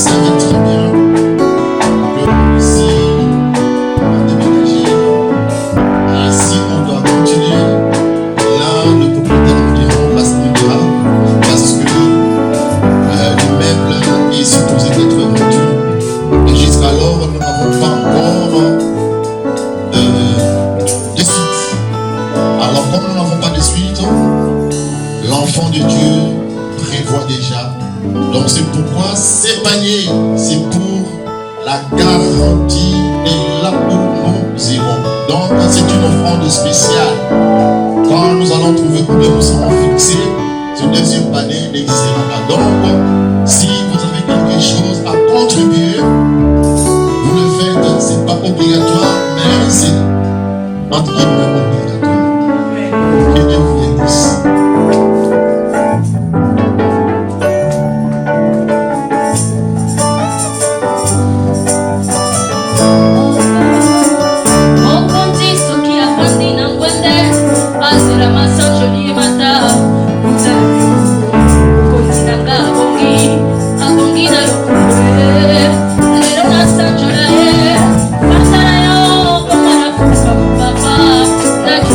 savez très bien que si on va déménager, si on doit continuer, là le propriétaire nous dira, parce que l'immeuble est supposé être vendu. Et jusqu'alors, nous n'avons pas encore de suite. Alors, comme nous n'avons pas de suite, l'enfant de Dieu prévoit déjà. Donc, c'est pourquoi ces paniers, c'est pour la garantie et là où nous irons. Donc, c'est une offrande spéciale. Quand nous allons trouver combien nous serons fixés, ce deuxième panier n'existera pas. Donc, si vous avez quelque chose à contribuer, vous le faites, c'est pas obligatoire, mais c'est entre guillemets obligatoire. Que Dieu vous bénisse. Papa,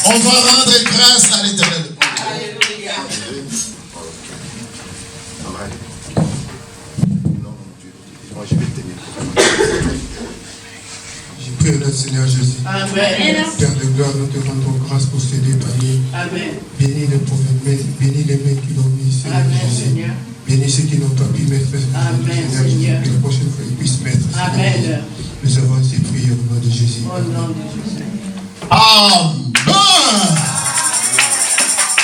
On va rendre grâce à l'Éternel. Je prie le Seigneur Jésus. Amen. Père de gloire, nous te rendons grâce pour ces deux paniers. Amen. Bénis les pauvres mains, bénis les mains qui l'ont mis, Seigneur Jésus. Bénis ceux qui n'ont pas pu mettre, Amen, Seigneur Jésus, que la prochaine fois ils puissent mettre. Amen. Nous avons ainsi prié au nom de Jésus. Au nom de Jésus. Amen.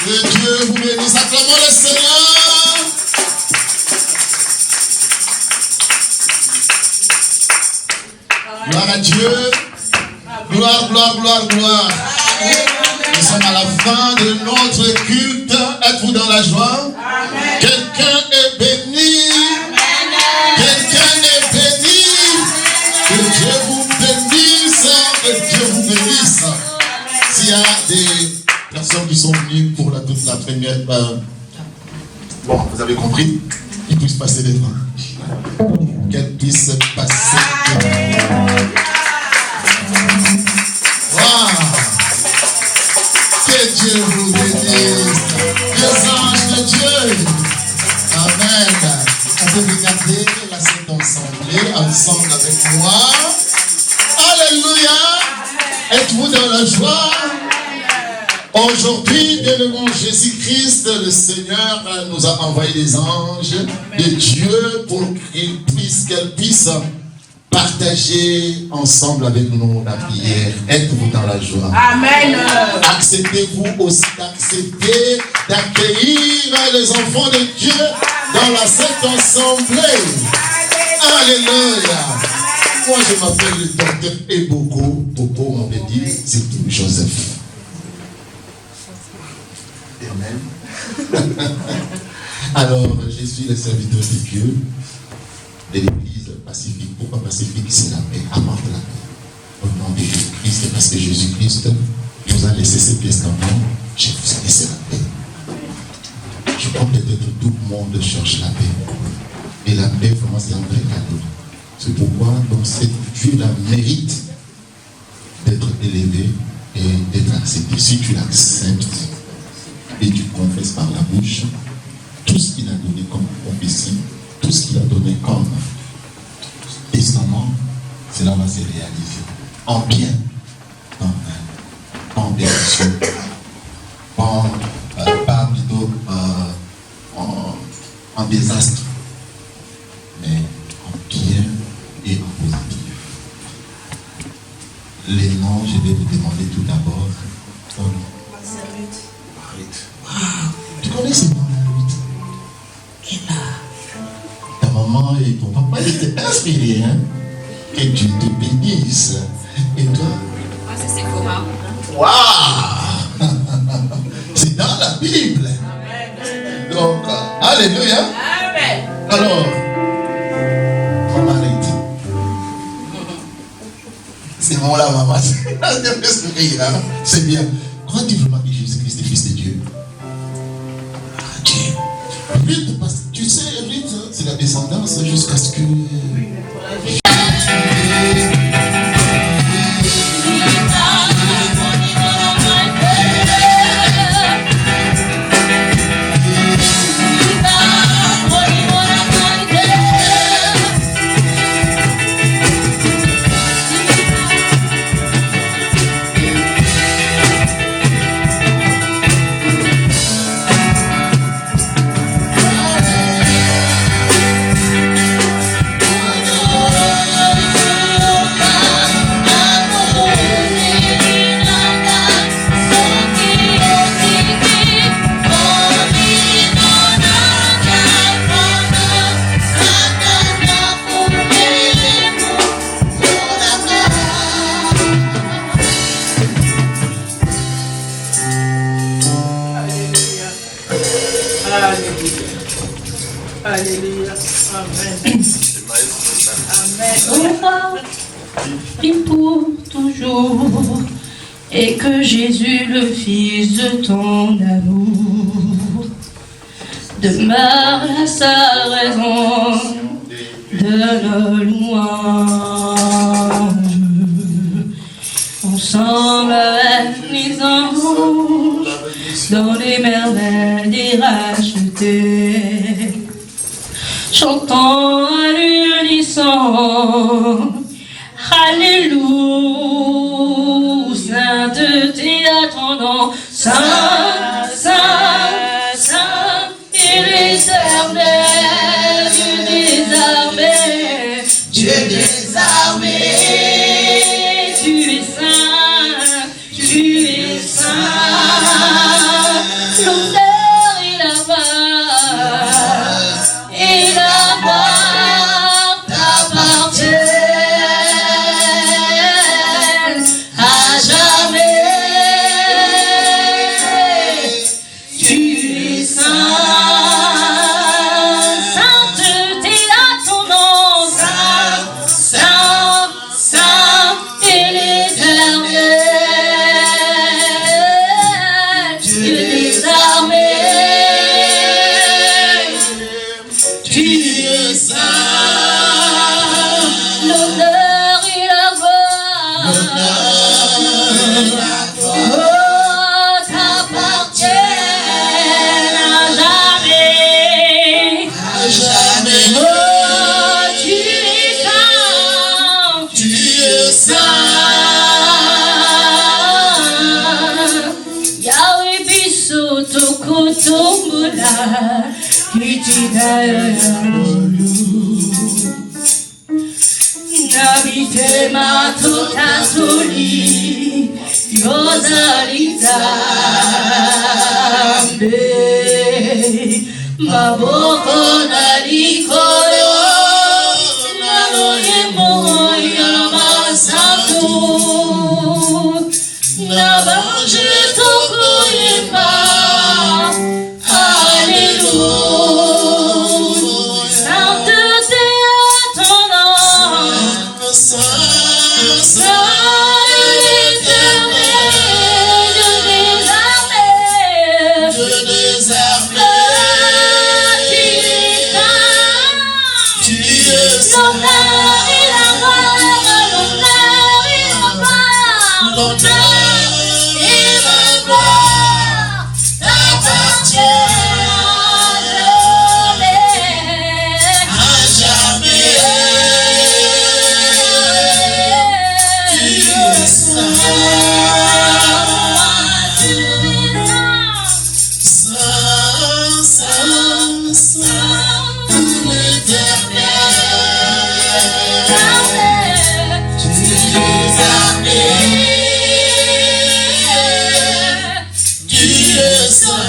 Que Dieu vous bénisse. Acclamons le Seigneur. Gloire à Dieu. Gloire, gloire, gloire, gloire. Nous sommes à la fin de notre culte. Êtes-vous dans la joie? Quelqu'un est béni. Quelqu'un est béni. Que Dieu vous bénisse. Que Dieu vous bénisse. S'il y a des personnes qui sont venues pour toute la première, bon, vous avez compris, qu'ils puissent passer devant. Qu'elles puissent passer devant. Wow. Que Dieu vous bénisse. Les anges de Dieu. Amen. On peut regarder la Sainte Assemblée ensemble avec moi. Alléluia. Êtes-vous dans la joie? Aujourd'hui, bien-aimé Jésus-Christ, le Seigneur nous a envoyé des anges de Dieu pour qu'elles puissent partager ensemble avec nous la prière. Êtes-vous dans la joie? Amen. Acceptez-vous aussi d'accepter, d'accueillir les enfants de Dieu dans la Sainte Assemblée. Alléluia. Moi, je m'appelle le docteur Eboko. Popo, on veut dire, c'est tout Joseph. Amen. Alors, je suis le serviteur de Dieu de l'église pacifique. Pourquoi pacifique? C'est la paix, amende la paix. Au nom de Jésus-Christ, parce que Jésus-Christ nous a laissé ses testaments. Je vous ai laissé la paix. Je crois peut-être tout le monde cherche la paix. Et la paix, vraiment, c'est un vrai cadeau. C'est pourquoi donc, Dieu la mérite d'être élevé et d'être accepté. Si tu l'acceptes et tu confesses par la bouche tout ce qu'il a donné comme prophétie, tout ce qu'il a donné comme testament, cela va se réaliser en bien, en bénédiction, pas plutôt en désastre, mais en bien et en positif. Les noms, je vais vous demander tout d'abord. Tu connais ces noms-là, Ruth? Et là, ta maman et ton papa étaient inspirés, hein? Que Dieu te bénisse. Et toi? Moi, c'est Sephora. Waouh! C'est dans la Bible. Donc, alléluia. Alors, maman Ruth. C'est mon là, maman. C'est bien. Crois-tu vraiment que Jésus-Christ est fils de Dieu? Ruth, parce que tu sais, Ruth, c'est la descendance jusqu'à ce que. Alléluia. Amen. Amen. Prie pour toujours, et que Jésus, le Fils de ton amour, demeure à sa raison de nos louanges. ensemble avec les anges, dans les merveilles des rachetés, chantons à l'unisson, Alléluia, sainteté à ton nom, Saint, Saint, Saint, il est éternel, Dieu des armées, tu es saint, tu es saint, l'honneur et la gloire t'appartiennent à jamais. Tu es saint, sainteté à ton nom, saint, saint, saint et l'éternel, Dieu des armées, tu es saint, l'honneur et la gloire t'appartiennent à jamais. Oh, tu es saint, Yahweh biso toko tombola, kitidayolu, nabite matokatoli, yozalizambe, maboko nalikolo, naloye moya masato, nabanje tokoyemba, Alléluia, sainteté à ton nom, Saint éternel, Dieu des armées, tu es saint, l'honneur et la gloire, l'honneur et la gloire, l'honneur et la gloire t'appartiennent à jamais. Tu es saint, saint, saint, saint, l'éternel, tu es armé, tu es saint,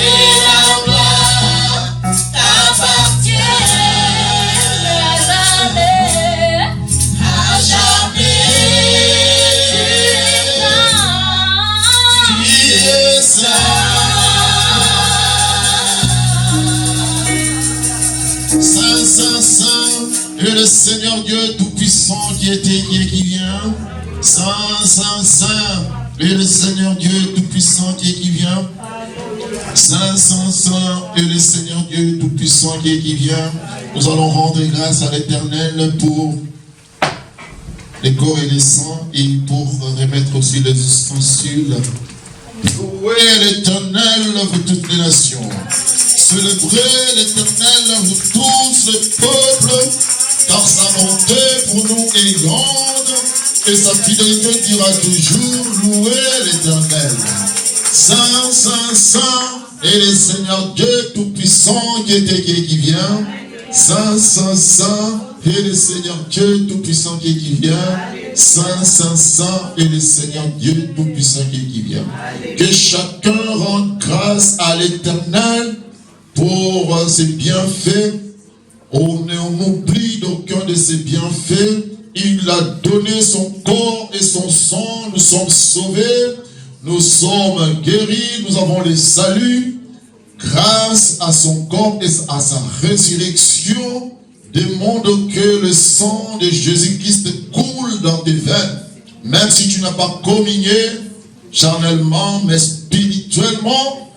et la gloire t'appartiennent à jamais. Tu es saint, saint, saint, saint, et le Seigneur Dieu Tout-Puissant qui était, qui est, qui vient. Saint, saint, saint, et le Seigneur Dieu Tout-Puissant qui est, qui vient. Saint, saint, saint, et le Seigneur Dieu Tout-Puissant qui est, qui vient. Nous allons rendre grâce à l'Éternel pour les corps et les sangs et pour remettre aussi les ustensiles. Louez l'Éternel, vous toutes les nations. Célébrez l'Éternel, vous tous les peuples, car sa bonté pour nous est grande et sa fidélité dura toujours. Louez l'Éternel. Saint, saint, saint, et le Seigneur Dieu Tout-Puissant qui était, qui vient. Saint, saint, saint, et le Seigneur Dieu Tout-Puissant qui vient. Saint, saint, saint, et le Seigneur Dieu Tout-Puissant qui vient. Que chacun rende grâce à l'Éternel pour ses bienfaits. On n'oublie d'aucun de ses bienfaits. Il a donné son corps et son sang. Nous sommes sauvés. Nous sommes guéris. Nous avons le salut. Grâce à son corps et à sa résurrection, demande que le sang de Jésus-Christ coule dans tes veines. Même si tu n'as pas communié charnellement, mais spirituellement,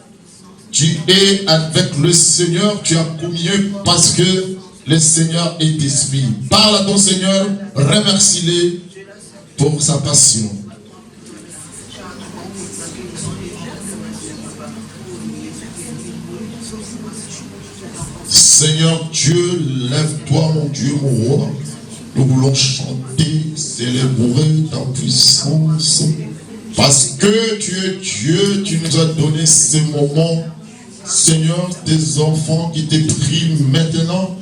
tu es avec le Seigneur, tu as communié parce que le Seigneur est esprit. Parle à ton Seigneur, remercie-le pour sa passion. Seigneur Dieu, lève-toi mon Dieu, mon roi. Nous voulons chanter, célébrer ta puissance. Parce que tu es Dieu, tu nous as donné ces moments. Seigneur, tes enfants qui te prient maintenant,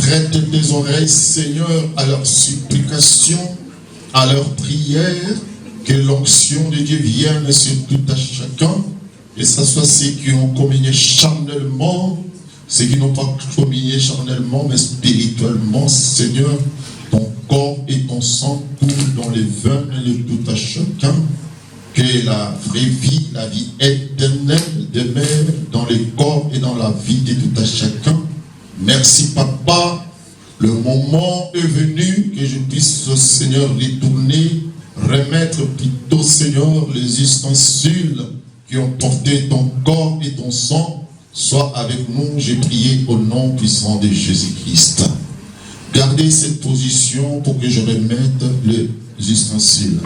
prête tes oreilles, Seigneur, à leurs supplications, à leurs prières, que l'onction de Dieu vienne sur tout à chacun, et ce soit ceux qui ont communié charnellement, ceux qui n'ont pas communié charnellement, mais spirituellement, Seigneur, ton corps et ton sang coulent dans les veines de tout à chacun, que la vraie vie, la vie éternelle demeure dans les corps et dans la vie de tout à chacun. Merci Papa, le moment est venu que je puisse, Seigneur, retourner, remettre plutôt, Seigneur, les ustensiles qui ont porté ton corps et ton sang. Sois avec nous, j'ai prié au nom puissant de Jésus-Christ. Gardez cette position pour que je remette les ustensiles.